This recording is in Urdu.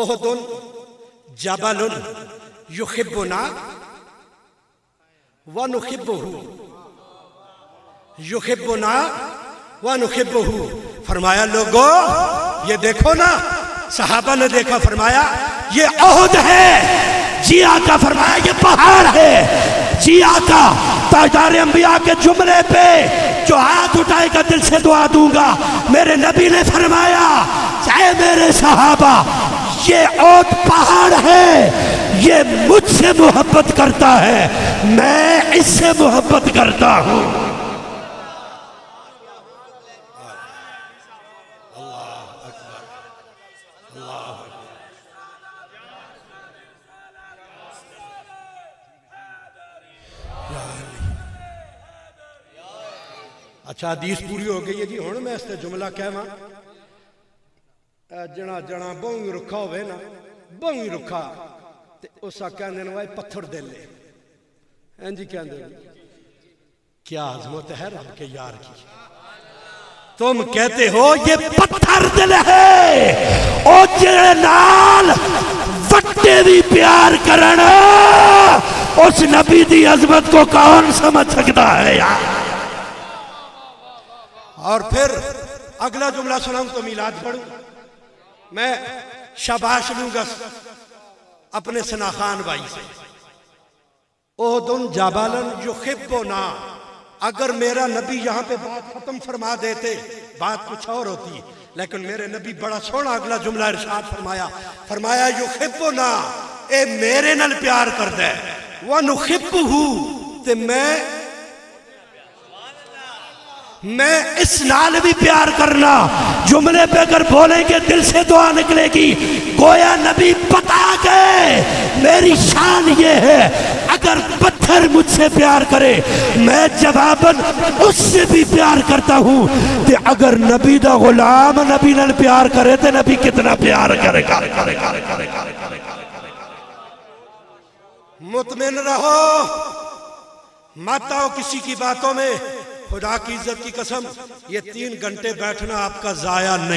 احد جبل یحبنا ونحبہ یحبنا ونحبہ. فرمایا لوگو یہ دیکھو نا، صحابہ نے دیکھا، فرمایا یہ احد ہے. جی آقا فرمایا یہ پہاڑ ہے. جی آقا تاجدار انبیاء کے جملے پہ جو ہاتھ اٹھائے گا دل سے دعا دوں گا. میرے نبی نے فرمایا اے میرے صحابہ یہ احد پہاڑ ہے، یہ مجھ سے محبت کرتا ہے، میں اس سے محبت کرتا ہوں. اچھا حدیث پوری ہو گئی ہے جی. ہن میں اس تے جملہ کہواں، جنا جنا بہوں رکھا ہوئے نا، بہوں رکھا تے اسا کہندے نے وے پتھر دل لے. ہاں جی کہندے کیا عظمت ہے رب کے یار کی. تم کہتے ہو یہ پتھر دل ہے، او جڑے نال وٹے بھی پیار کرنا، اس نبی دی عظمت کو کون سمجھ سکتا ہے یار. اور پھر اگلا جملہ سناؤں تو میلاد پڑھوں. میں شاباش لوں گا اپنے ثنا خان بھائی سے. احد جبل یحبنا. اگر میرا نبی یہاں پہ بات ختم فرما دیتے بات کچھ اور ہوتی، لیکن میرے نبی بڑا سونا اگلا جملہ ارشاد فرمایا. فرمایا یحبنا، اے میرے نال پیار کر دے، ونحبہ، تے میں اس نال بھی پیار کرنا. جملے پہ اگر بولیں گے دل سے دعا نکلے گی. گویا نبی بتا گئے میری شان یہ ہے، اگر پتھر مجھ سے پیار کرے میں جواباً اس سے بھی پیار کرتا ہوں. تے اگر نبی دا غلام نبی نال پیار کرے تے نبی کتنا پیار کرے گا. مطمئن رہو، مت آؤ کسی کی باتوں میں. خدا کی عزت کی قسم یہ 3 گھنٹے بیٹھنا آپ کا ضائع نہیں.